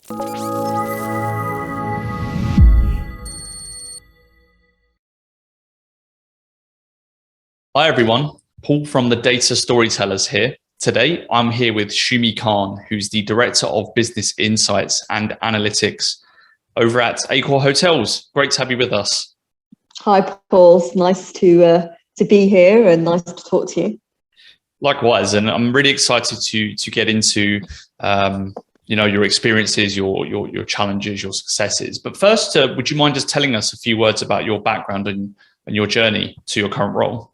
Hi everyone, Paul from the Data Storytellers here. Today I'm here with Shumi Kahn, who's the Director of Business Insights and Analytics over at AccorHotels. Great to have you with us. Hi Paul, it's nice to be here and nice to talk to you. Likewise, and I'm really excited to get into your experiences, your challenges, your successes. But first, would you mind just telling us a few words about your background and your journey to your current role?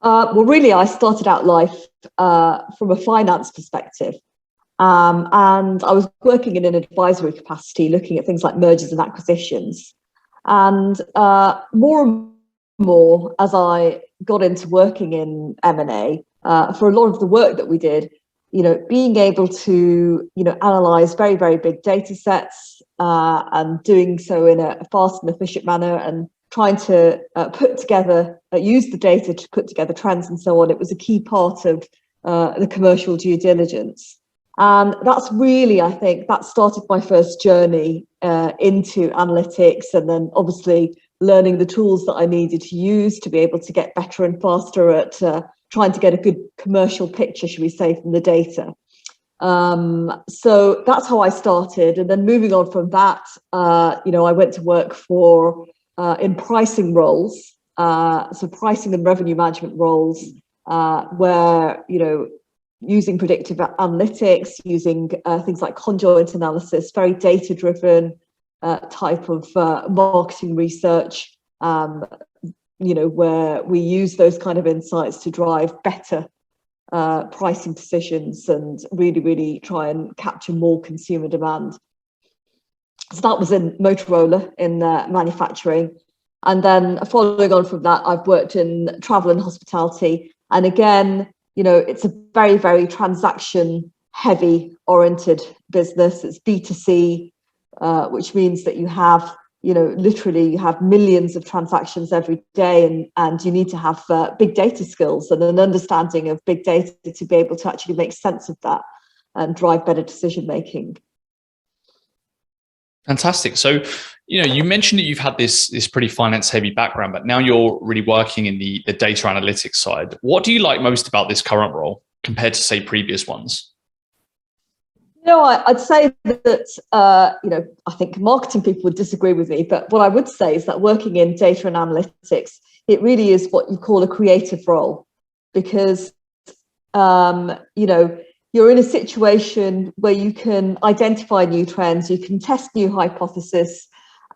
Well, really, I started out life from a finance perspective. And I was working in an advisory capacity, looking at things like mergers and acquisitions. And more and more, as I got into working in M&A, for a lot of the work that we did, being able to, analyze very, very big data sets and doing so in a fast and efficient manner and trying to use the data to put together trends and so on. It was a key part of the commercial due diligence. And that's really, I think, that started my first journey into analytics, and then obviously learning the tools that I needed to use to be able to get better and faster at trying to get a good commercial picture, should we say, from the data. So that's how I started. And then moving on from that, I went to work in pricing roles, so pricing and revenue management roles, where, using predictive analytics, using things like conjoint analysis, very data-driven type of marketing research, where we use those kind of insights to drive better pricing decisions and really, really try and capture more consumer demand. So that was in Motorola in manufacturing. And then following on from that, I've worked in travel and hospitality. And again, it's a very, very transaction heavy oriented business. It's B2C, which means that you have, literally you have millions of transactions every day, and you need to have big data skills and an understanding of big data to be able to actually make sense of that and drive better decision making. Fantastic. So, you mentioned that you've had this pretty finance heavy background, but now you're really working in the data analytics side. What do you like most about this current role compared to, say, previous ones? I'd say that, I think marketing people would disagree with me, but what I would say is that working in data and analytics, it really is what you call a creative role, because, you're in a situation where you can identify new trends, you can test new hypotheses.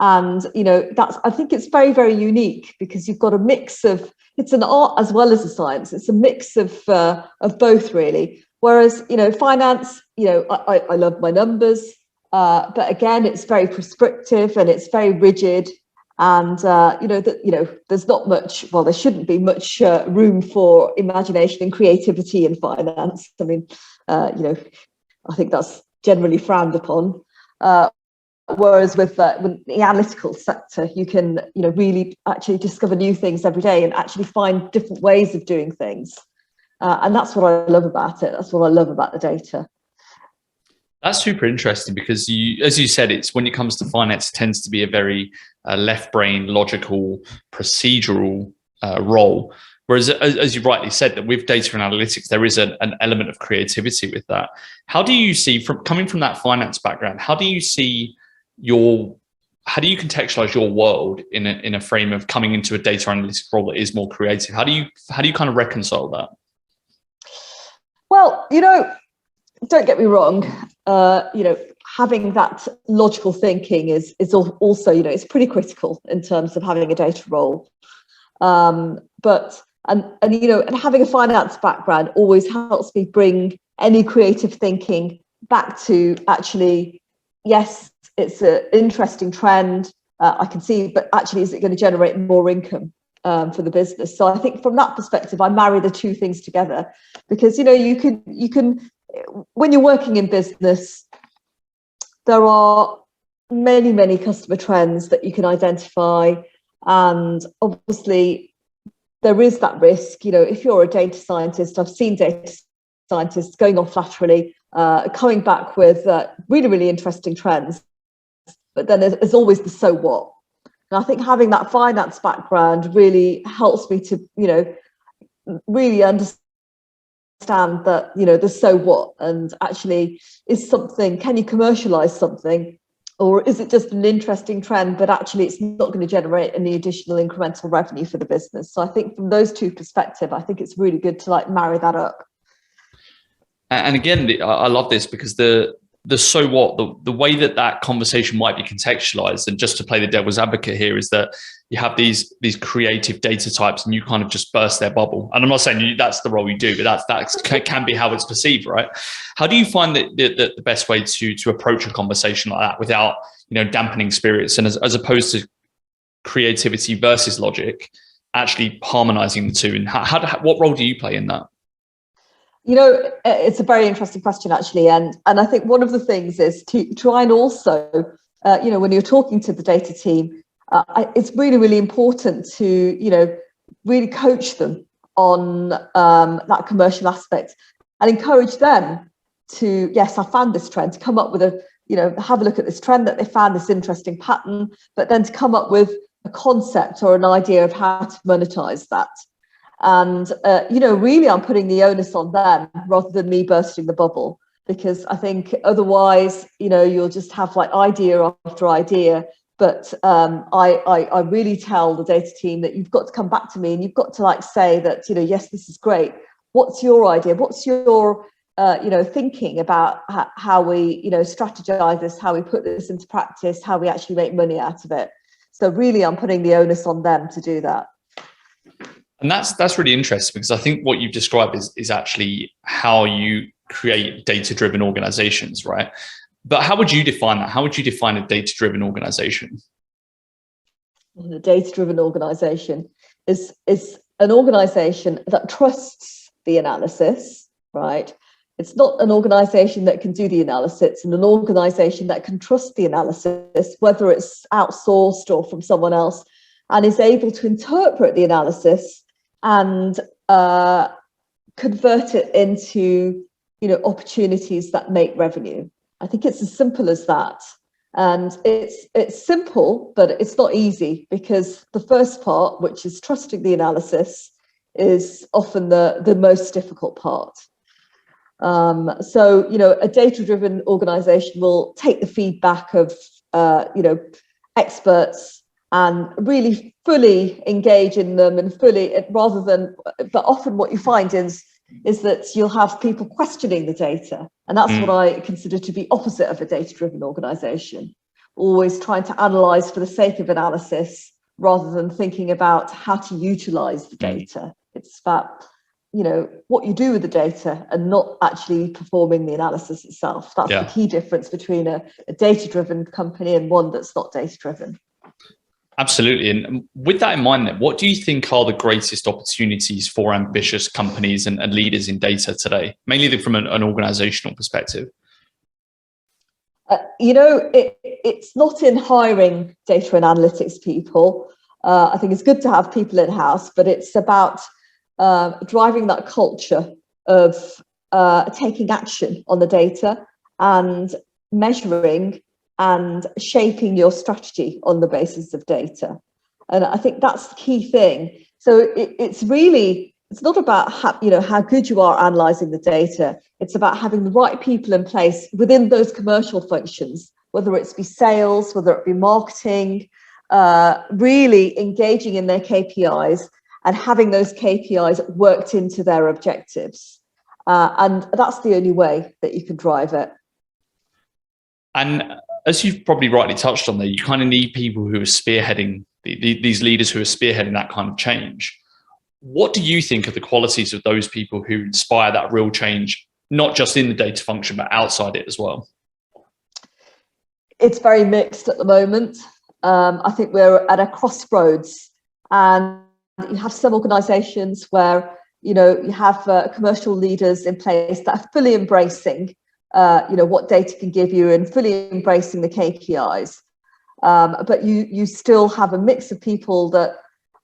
And, I think it's very, very unique because you've got a mix of, it's an art as well as a science. It's a mix of both, really. Whereas, finance, I love my numbers, but again, it's very prescriptive and it's very rigid. And, there's not much, well, there shouldn't be much room for imagination and creativity in finance. I mean, I think that's generally frowned upon. Whereas with the analytical sector, you can, really actually discover new things every day and actually find different ways of doing things. And that's what I love about it. That's what I love about the data. That's super interesting because as you said, it's when it comes to finance, it tends to be a very left brain, logical, procedural role. Whereas, as you rightly said, that with data and analytics, there is an element of creativity with that. How do you see, coming from that finance background, how do you contextualize your world in a frame of coming into a data analytics role that is more creative? How do you kind of reconcile that? Well, don't get me wrong, having that logical thinking is also, it's pretty critical in terms of having a data role. But having a finance background always helps me bring any creative thinking back to actually, yes, it's an interesting trend, I can see, but actually, is it going to generate more income for the business? So I think from that perspective, I marry the two things together because, you can, when you're working in business, there are many, many customer trends that you can identify. And obviously, there is that risk, if you're a data scientist, I've seen data scientists going off laterally coming back with really, really interesting trends. But then there's always the so what. And I think having that finance background really helps me to, really understand that, the so what, and actually can you commercialize something, or is it just an interesting trend, but actually it's not going to generate any additional incremental revenue for the business? So I think from those two perspectives, I think it's really good to marry that up. And again, I love this because the so what, the way that conversation might be contextualized, and just to play the devil's advocate here, is that you have these creative data types and you kind of just burst their bubble. And I'm not saying that's the role you do, but that can be how it's perceived, right? How do you find that the best way to approach a conversation like that without dampening spirits, and as opposed to creativity versus logic, actually harmonizing the two? And what role do you play in that? It's a very interesting question, actually. And I think one of the things is to try and also, when you're talking to the data team, it's really, really important to, really coach them on that commercial aspect and encourage them to, yes, I found this trend, to come up with have a look at this trend that they found, this interesting pattern, but then to come up with a concept or an idea of how to monetize that. And, really, I'm putting the onus on them rather than me bursting the bubble, because I think otherwise, you'll just have idea after idea. But I really tell the data team that you've got to come back to me and you've got to say that, yes, this is great. What's your idea? What's your, thinking about how we, strategize this, how we put this into practice, how we actually make money out of it. So really, I'm putting the onus on them to do that. And that's really interesting, because I think what you've described is actually how you create data-driven organizations, right? But how would you define that? How would you define a data-driven organization? The data-driven organization is an organization that trusts the analysis, right? It's not an organization that can do the analysis, it's an organization that can trust the analysis, whether it's outsourced or from someone else, and is able to interpret the analysis and convert it into, opportunities that make revenue. I think it's as simple as that. And it's simple, but it's not easy, because the first part, which is trusting the analysis, is often the most difficult part. So, a data-driven organization will take the feedback of, experts and really fully engage in them, and but often what you find is that you'll have people questioning the data. And that's what I consider to be opposite of a data-driven organization. Always trying to analyze for the sake of analysis rather than thinking about how to utilize the data. It's about, what you do with the data and not actually performing the analysis itself. That's the key difference between a data-driven company and one that's not data-driven. Absolutely. And with that in mind, then, what do you think are the greatest opportunities for ambitious companies and leaders in data today, mainly from an organizational perspective? It's not in hiring data and analytics people. I think it's good to have people in-house, but it's about driving that culture of taking action on the data and measuring and shaping your strategy on the basis of data. And I think that's the key thing. So it's not about how good you are analyzing the data. It's about having the right people in place within those commercial functions, whether it's be sales, whether it be marketing, really engaging in their KPIs and having those KPIs worked into their objectives. And that's the only way that you can drive it. And as you've probably rightly touched on there, you kind of need people who are spearheading, these leaders who are spearheading that kind of change. What do you think are the qualities of those people who inspire that real change, not just in the data function, but outside it as well? It's very mixed at the moment. I think we're at a crossroads, and you have some organizations where, you have commercial leaders in place that are fully embracing what data can give you and fully embracing the KPIs. But you still have a mix of people that,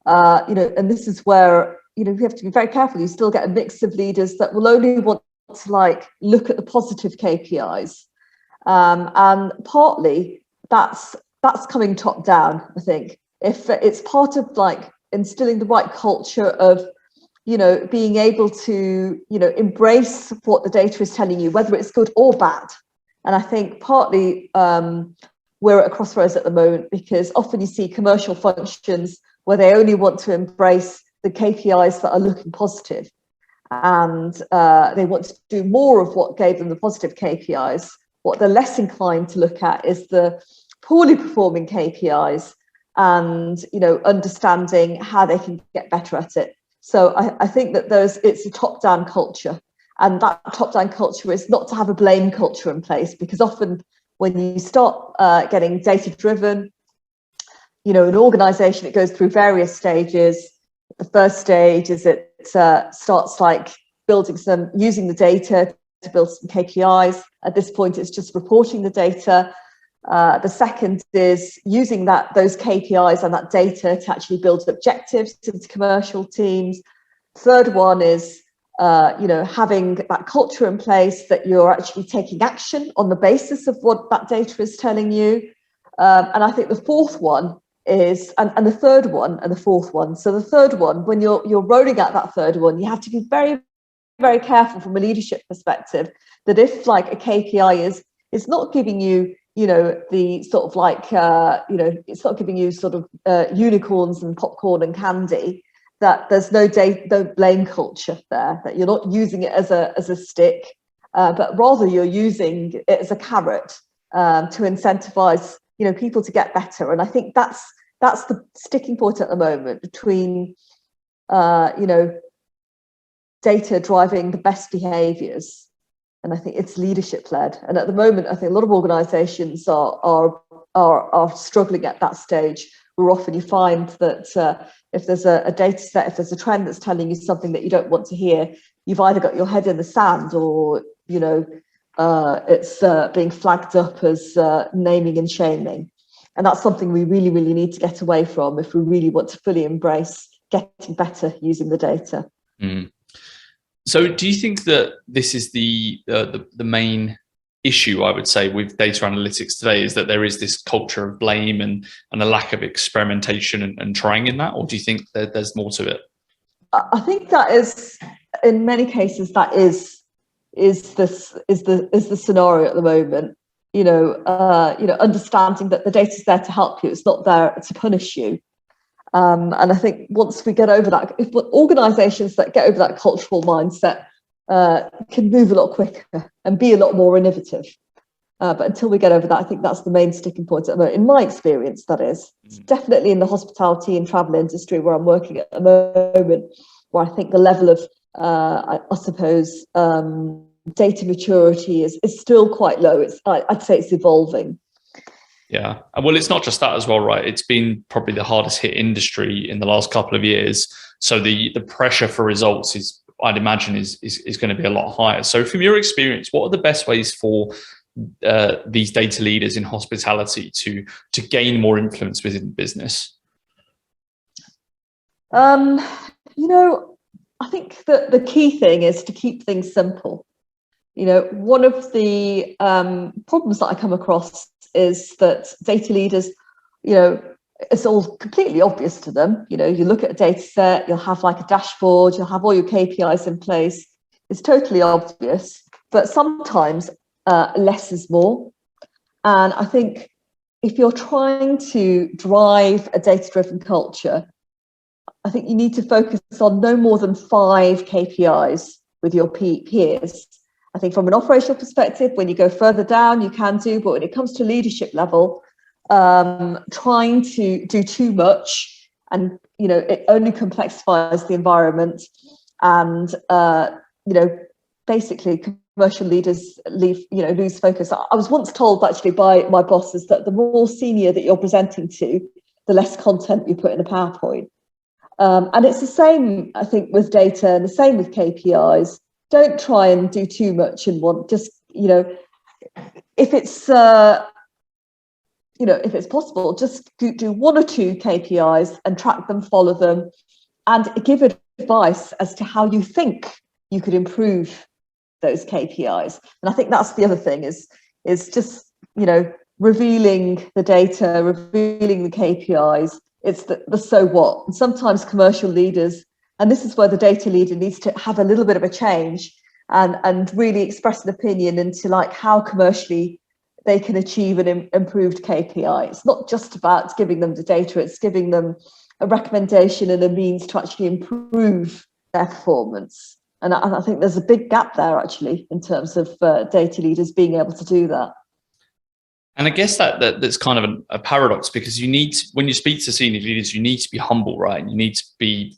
and this is where, you have to be very careful. You still get a mix of leaders that will only want to like look at the positive KPIs, and partly that's coming top down. I think if it's part of like instilling the right culture of, you know, being able to, you know, embrace what the data is telling you, whether it's good or bad. And I think partly we're at a crossroads at the moment, because often you see commercial functions where they only want to embrace the KPIs that are looking positive, and they want to do more of what gave them the positive KPIs. What they're less inclined to look at is the poorly performing KPIs, and, you know, understanding how they can get better at it. So I think that it's a top-down culture, and that top-down culture is not to have a blame culture in place, because often when you start getting data-driven, you know, an organisation, it goes through various stages. The first stage is it starts like using the data to build some KPIs. At this point, it's just reporting the data. The second is using those KPIs and that data to actually build objectives into commercial teams. Third one is, you know, having that culture in place that you're actually taking action on the basis of what that data is telling you. And I think the fourth one is, and the third one and the fourth one. So the third one, when you're rolling out that third one, you have to be very, very careful from a leadership perspective that if like a KPI is not giving you, you know, the sort of like, you know, it's not giving you sort of unicorns and popcorn and candy, that there's no blame culture there, that you're not using it as a stick, but rather you're using it as a carrot to incentivize, you know, people to get better. And I think that's the sticking point at the moment between, you know, data driving the best behaviors. And I think it's leadership led. And at the moment, I think a lot of organizations are struggling at that stage, where often you find that if there's a data set, if there's a trend that's telling you something that you don't want to hear, you've either got your head in the sand, or, you know, it's being flagged up as naming and shaming. And that's something we really, really need to get away from if we really want to fully embrace getting better using the data. Mm. So do you think that this is the main issue, I would say, with data analytics today, is that there is this culture of blame and a lack of experimentation and trying in that? Or do you think that there's more to it? I think that is, in many cases, that is the scenario at the moment. You know, understanding that the data is there to help you, it's not there to punish you. And I think once we get over that, if organisations that get over that cultural mindset can move a lot quicker and be a lot more innovative. But until we get over that, I think that's the main sticking point at the moment. In my experience, that is. It's definitely in the hospitality and travel industry where I'm working at the moment, where I think the level of, I suppose, data maturity is still quite low. I'd say it's evolving. Yeah. Well, it's not just that as well, right? It's been probably the hardest hit industry in the last couple of years. So the pressure for results is, I'd imagine, is going to be a lot higher. So from your experience, what are the best ways for these data leaders in hospitality to gain more influence within the business? You know, I think that the key thing is to keep things simple. You know, one of the problems that I come across is that data leaders, you know, it's all completely obvious to them. You know, you look at a data set, you'll have like a dashboard, you'll have all your KPIs in place. It's totally obvious, but sometimes less is more. And I think if you're trying to drive a data-driven culture, I think you need to focus on no more than 5 KPIs with your peers. I think from an operational perspective, when you go further down, you can do, but when it comes to leadership level, trying to do too much, and, you know, it only complexifies the environment, and, you know, basically commercial leaders lose focus. I was once told actually by my bosses that the more senior that you're presenting to, the less content you put in a PowerPoint. And it's the same, I think, with data, and the same with KPIs. Don't try and do too much in one. Just, you know, if it's if it's possible, just do 1 or 2 KPIs and track them, follow them, and give advice as to how you think you could improve those KPIs. And I think that's the other thing is just, revealing the data, revealing the KPIs. It's the so what. And sometimes commercial leaders, and this is where the data leader needs to have a little bit of a change and really express an opinion into like how commercially they can achieve an improved KPI. It's not just about giving them the data, it's giving them a recommendation and a means to actually improve their performance. And I think there's a big gap there actually in terms of data leaders being able to do that. And I guess that's kind of a paradox, because when you speak to senior leaders, you need to be humble, right? And you need to be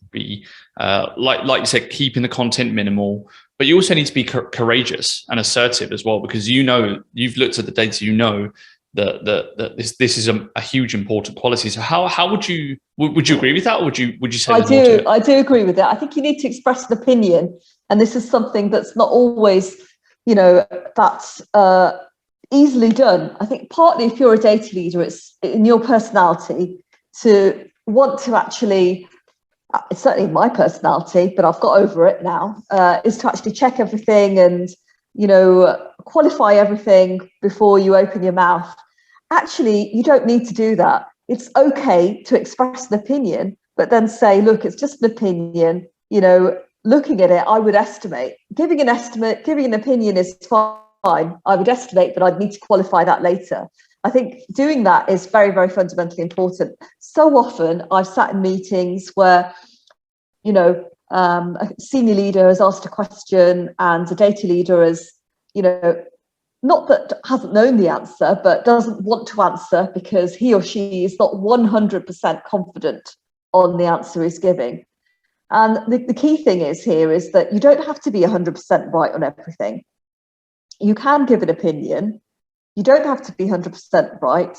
like you said, keeping the content minimal, but you also need to be courageous and assertive as well, because you've looked at the data, that this is a huge important quality. So how would you agree with that, or would you say I do agree with that. I think you need to express an opinion, and this is something that's not always that's easily done. I think partly if you're a data leader, it's in your personality to want to actually, it's certainly my personality, but I've got over it now, is to actually check everything and qualify everything before you open your mouth. Actually, you don't need to do that. It's okay to express an opinion, but then say, look, it's just an opinion, looking at it, I would estimate. Giving an opinion is fine. I would estimate, but I'd need to qualify that later. I think doing that is very, very fundamentally important. So often I've sat in meetings where, a senior leader has asked a question and a data leader has, not that hasn't known the answer, but doesn't want to answer because he or she is not 100% confident on the answer he's giving. And the key thing is that you don't have to be 100% right on everything. You can give an opinion. You don't have to be 100% right.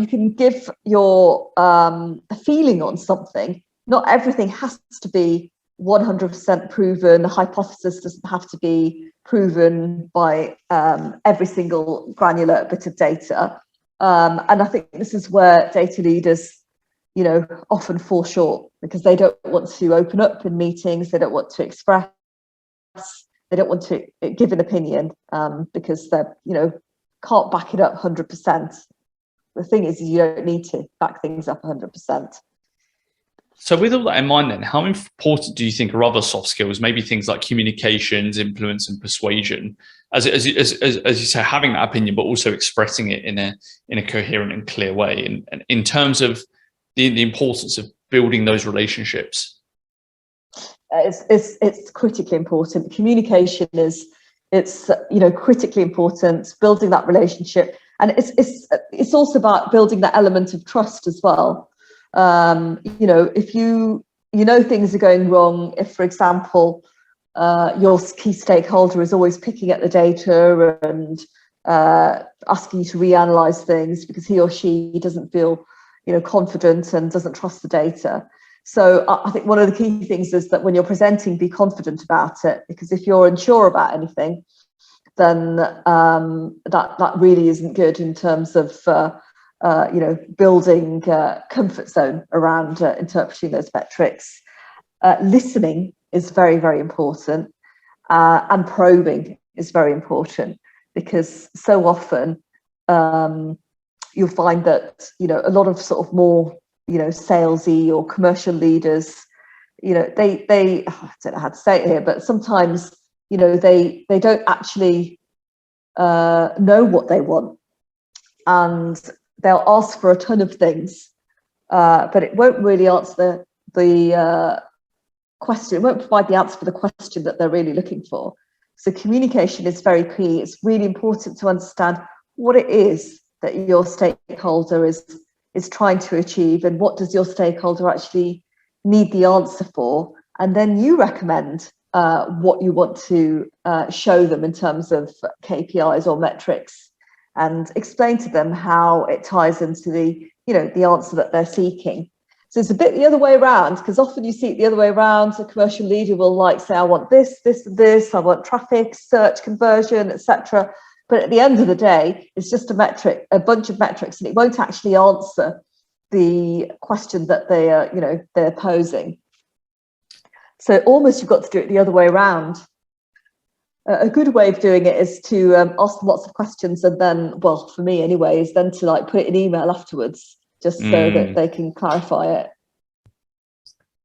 You can give your a feeling on something. Not everything has to be 100% proven. A hypothesis doesn't have to be proven by every single granular bit of data. And I think this is where data leaders, often fall short because they don't want to open up in meetings. They don't want to express. They don't want to give an opinion because they, can't back it up 100%. The thing is, you don't need to back things up 100%. So with all that in mind, then, how important do you think are other soft skills, maybe things like communications, influence, and persuasion, as you say, having that opinion, but also expressing it in a coherent and clear way, and in terms of the importance of building those relationships? It's critically important. Communication is critically important. Building that relationship, and it's also about building that element of trust as well. If things are going wrong, if, for example, your key stakeholder is always picking at the data and asking you to reanalyze things because he or she doesn't feel confident and doesn't trust the data. So I think one of the key things is that when you're presenting, be confident about it, because if you're unsure about anything, then that really isn't good in terms of building comfort zone around interpreting those metrics. Listening is very, very important, and probing is very important, because so often you'll find that a lot of sort of more salesy or commercial leaders, they I don't know how to say it here, but sometimes they don't actually know what they want, and they'll ask for a ton of things, but it won't really answer the question. It won't provide the answer for the question that they're really looking for. So communication is very key. It's really important to understand what it is that your stakeholder is trying to achieve, and what does your stakeholder actually need the answer for, and then you recommend what you want to show them in terms of KPIs or metrics, and explain to them how it ties into the answer that they're seeking. So it's a bit the other way around, because often you see it the other way around. A commercial leader will say, I want this, this, and this, I want traffic, search conversion, etc. But at the end of the day, it's just a bunch of metrics, and it won't actually answer the question that they're posing. So almost you've got to do it the other way around. a good way of doing it is to ask them lots of questions, and then, well, for me anyway, is then to like put it in email afterwards, just so that they can clarify it.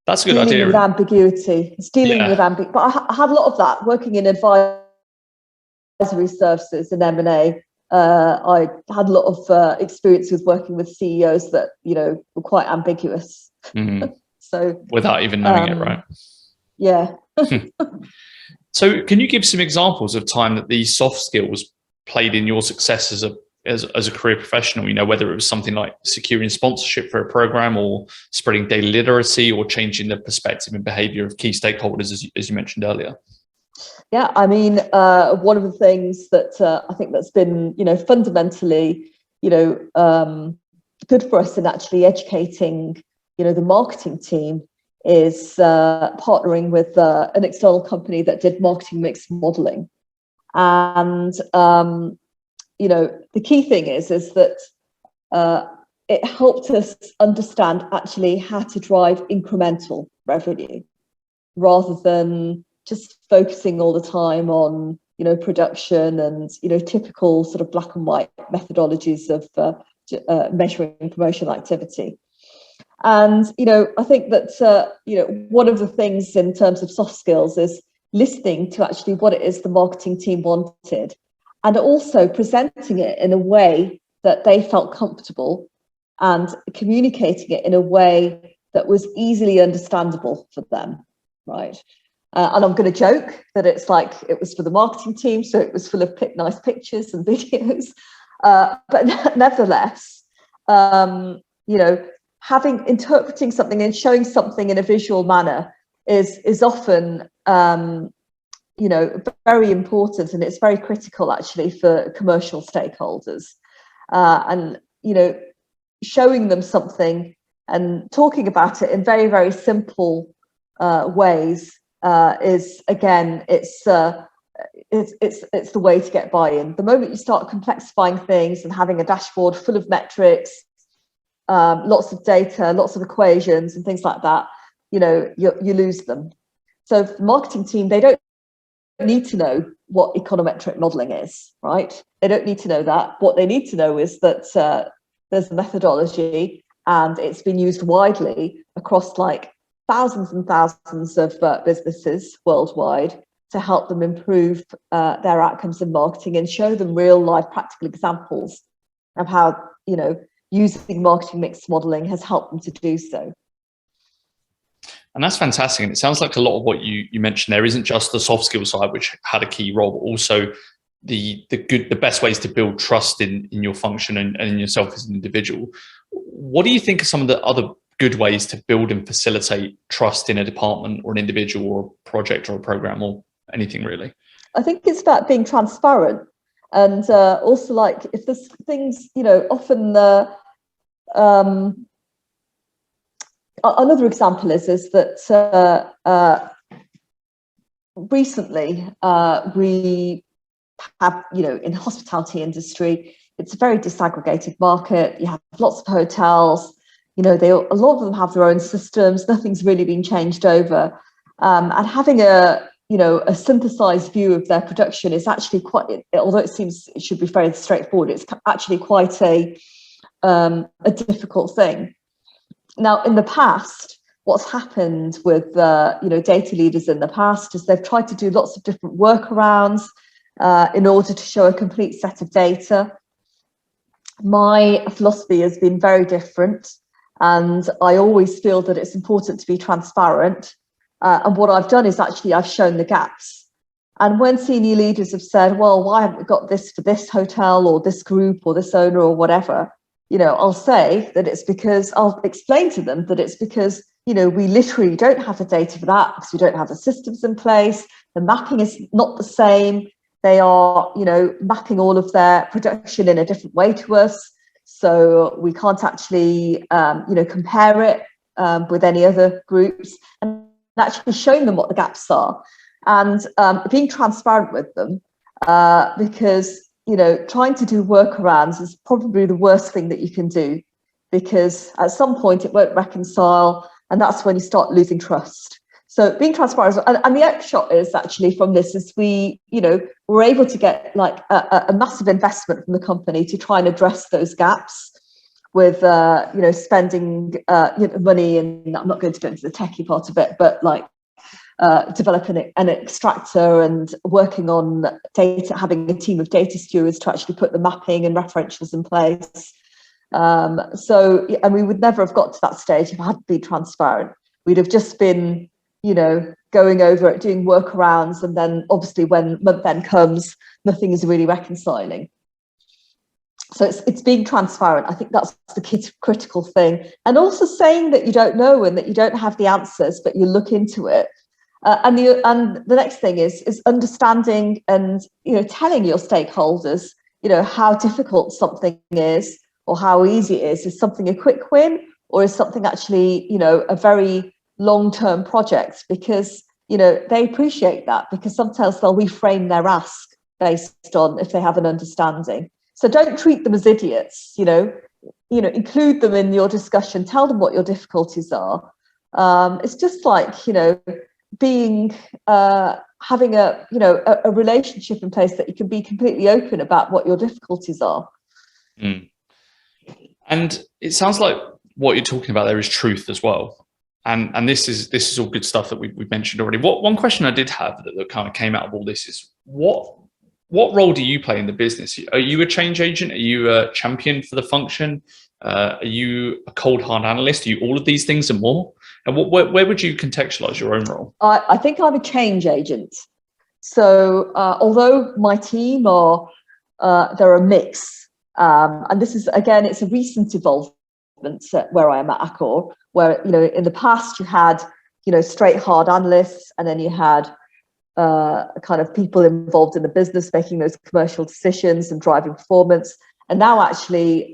That's a good dealing idea. with ambiguity. It's dealing with ambiguity. But I had a lot of that working in advisory services and M&A. I had a lot of experience with working with CEOs that, you know, were quite ambiguous. So without even knowing it, right? Yeah. So can you give some examples of time that these soft skills played in your success as a career professional? You know, whether it was something like securing sponsorship for a program, or spreading data literacy, or changing the perspective and behavior of key stakeholders, as you mentioned earlier. Yeah, I mean, one of the things that I think that's been, you know, fundamentally, you know, good for us in actually educating, you know, the marketing team is partnering with an external company that did marketing mix modeling. And, you know, the key thing is that it helped us understand actually how to drive incremental revenue rather than just focusing all the time on, you know, production and, you know, typical sort of black and white methodologies of measuring promotional activity. And, you know, I think that, you know, one of the things in terms of soft skills is listening to actually what it is the marketing team wanted, and also presenting it in a way that they felt comfortable and communicating it in a way that was easily understandable for them, right? And I'm going to joke that it's like it was for the marketing team, so it was full of nice pictures and videos. But nevertheless, you know, interpreting something and showing something in a visual manner is often, you know, very important, and it's very critical actually for commercial stakeholders. And, you know, showing them something and talking about it in very, very simple ways is, again, it's the way to get buy-in. The moment you start complexifying things and having a dashboard full of metrics, lots of data, lots of equations and things like that, you know, you lose them. So the marketing team, they don't need to know what econometric modeling is, right? They don't need to know that. What they need to know is that there's a methodology, and it's been used widely across like thousands and thousands of businesses worldwide to help them improve their outcomes in marketing, and show them real life practical examples of how, you know, using marketing mix modeling has helped them to do so. And that's fantastic. And it sounds like a lot of what you mentioned there isn't just the soft skill side, which had a key role, but also the best ways to build trust in your function and in yourself as an individual. What do you think are some of the other good ways to build and facilitate trust in a department or an individual or a project or a program or anything really? I think it's about being transparent, and also, like, if there's things, you know, often another example is that recently we have, you know, in the hospitality industry, it's a very disaggregated market. You have lots of hotels, you know, a lot of them have their own systems. Nothing's really been changed over, and having a synthesized view of their production is actually quite, although it should be very straightforward, it's actually quite a difficult thing. Now, in the past, what's happened with you know, data leaders in the past is they've tried to do lots of different workarounds in order to show a complete set of data. My philosophy has been very different, and I always feel that it's important to be transparent. And what I've done is actually I've shown the gaps. And when senior leaders have said, well, why haven't we got this for this hotel or this group or this owner or whatever, you know, I'll say that it's because, I'll explain to them that it's because, you know, we literally don't have the data for that because we don't have the systems in place. The mapping is not the same. They are, you know, mapping all of their production in a different way to us. So we can't actually, you know, compare it with any other groups, and actually showing them what the gaps are, and being transparent with them, because, you know, trying to do workarounds is probably the worst thing that you can do, because at some point it won't reconcile, and that's when you start losing trust. So being transparent, and the upshot is actually from this is we're able to get like a massive investment from the company to try and address those gaps with spending money, and I'm not going to go into the techie part of it, but like developing an extractor and working on data, having a team of data stewards to actually put the mapping and referentials in place. And we would never have got to that stage if I hadn't been transparent. We'd have just been, going over it, doing workarounds, and then obviously when month end comes, nothing is really reconciling. So it's being transparent. I think that's the critical thing, and also saying that you don't know and that you don't have the answers, but you look into it. And the next thing is understanding and telling your stakeholders how difficult something is or how easy it is. Is something a quick win, or is something actually a very long-term project? Because they appreciate that, because sometimes they'll reframe their ask based on if they have an understanding. So don't treat them as idiots. Include them in your discussion. Tell them what your difficulties are. It's just like being having a relationship in place that you can be completely open about what your difficulties are. And it sounds like what you're talking about there is truth as well, and this is all good stuff that we've mentioned already. One question I did have that kind of came out of all this is what role do you play in the business? Are you a change agent? Are you a champion for the function? Are you a cold hard analyst? Are you all of these things and more? And where would you contextualize your own role? I think I'm a change agent. So although my team they're a mix, and this is, again, it's a recent evolvement where I am at Accor, where in the past you had straight hard analysts, and then you had kind of people involved in the business making those commercial decisions and driving performance. And now actually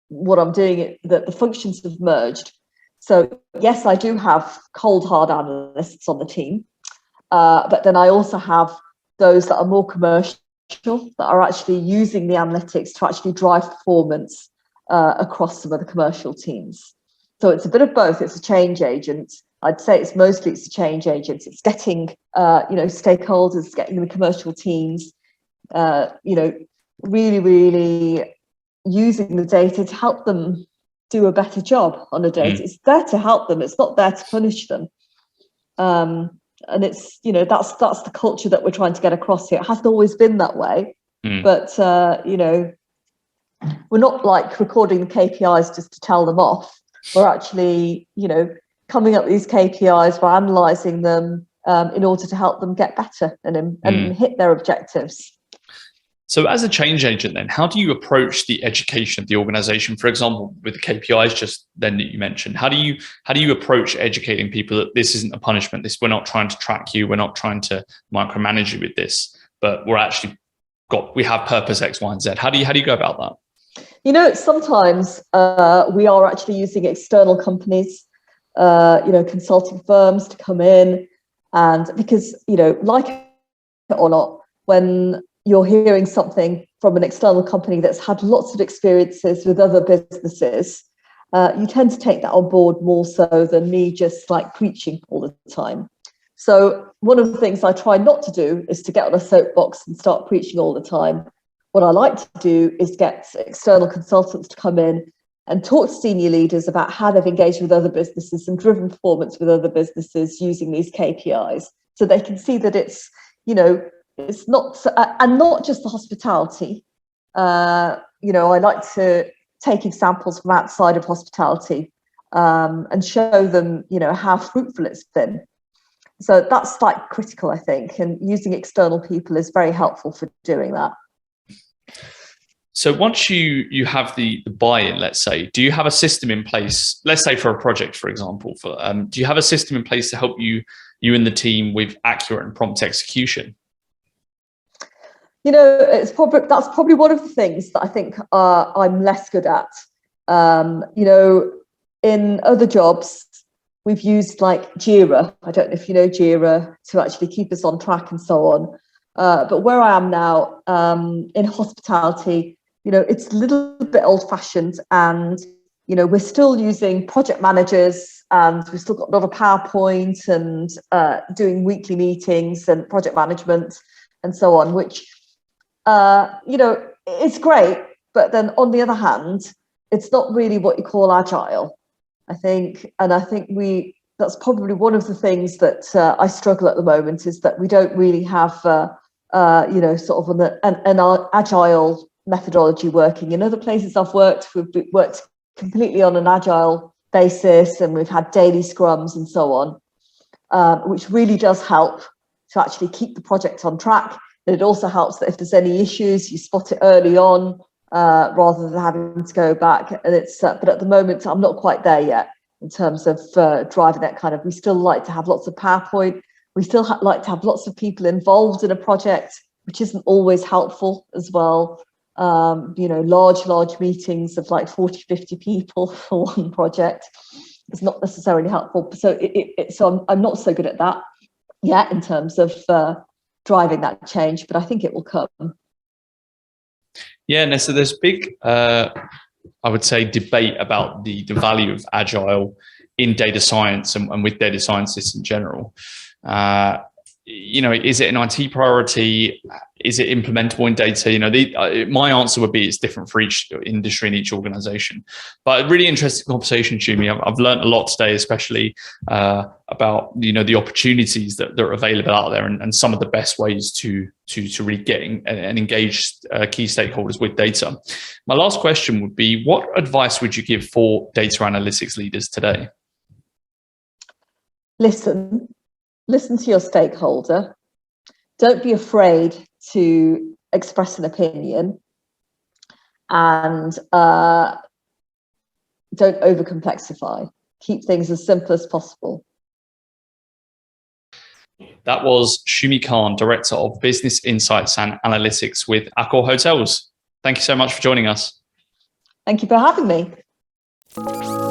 what I'm doing, the functions have merged. So yes, I do have cold hard analysts on the team, but then I also have those that are more commercial, that are actually using the analytics to actually drive performance across some of the commercial teams. So it's a bit of both. It's a change agent. I'd say it's a change agent. It's getting stakeholders, getting the commercial teams, really, really using the data to help them do a better job on a data. It's there to help them. It's not there to punish them. And it's that's the culture that we're trying to get across here. It hasn't always been that way, but we're not like recording the KPIs just to tell them off. We're actually coming up with these KPIs, we're analysing them in order to help them get better and hit their objectives. So as a change agent then, how do you approach the education of the organization? For example, with the KPIs just then that you mentioned, how do you approach educating people that this isn't a punishment? We're not trying to track you. We're not trying to micromanage you with this, but we have purpose X, Y, and Z. How do you go about that? Sometimes we are actually using external companies, consulting firms to come in, and because, like it or not, when you're hearing something from an external company that's had lots of experiences with other businesses, you tend to take that on board more so than me just like preaching all the time. So one of the things I try not to do is to get on a soapbox and start preaching all the time. What I like to do is get external consultants to come in and talk to senior leaders about how they've engaged with other businesses and driven performance with other businesses using these KPIs, so they can see that it's not, and not just the hospitality. I like to take examples from outside of hospitality and show them, how fruitful it's been. So that's like critical, I think, and using external people is very helpful for doing that. So once you have the buy-in, let's say, do you have a system in place, let's say for a project, for example, do you have a system in place to help you and the team with accurate and prompt execution? That's probably one of the things that I think I'm less good at. In other jobs, we've used like Jira. I don't know if you know Jira, to actually keep us on track and so on. But where I am now, in hospitality, it's a little bit old-fashioned, and we're still using project managers, and we've still got a lot of PowerPoint and doing weekly meetings and project management and so on, which, it's great. But then on the other hand, it's not really what you call agile, I think. And I think that's probably one of the things that I struggle at the moment, is that we don't really have, sort of an agile methodology working. In other places I've worked, we've worked completely on an agile basis, and we've had daily scrums and so on, which really does help to actually keep the project on track. And it also helps that if there's any issues, you spot it early on, rather than having to go back. And but at the moment, I'm not quite there yet in terms of driving that kind of. We still like to have lots of PowerPoint. We still like to have lots of people involved in a project, which isn't always helpful as well. Large meetings of like 40, 50 people for one project is not necessarily helpful. So so I'm not so good at that yet in terms of driving that change, but I think it will come. Yeah, so there's big, I would say, debate about the value of agile in data science and with data scientists in general. Is it an IT priority? Is it implementable in data? My answer would be it's different for each industry and each organization. But a really interesting conversation, Shumi. I've learned a lot today, especially about the opportunities that are available out there, and some of the best ways to really get and engage key stakeholders with data. My last question would be: what advice would you give for data analytics leaders today? Listen to your stakeholder. Don't be afraid to express an opinion, and don't overcomplexify. Keep things as simple as possible. That was Shumi Kahn, Director of Business Insights and Analytics with AccorHotels. Thank you so much for joining us. Thank you for having me.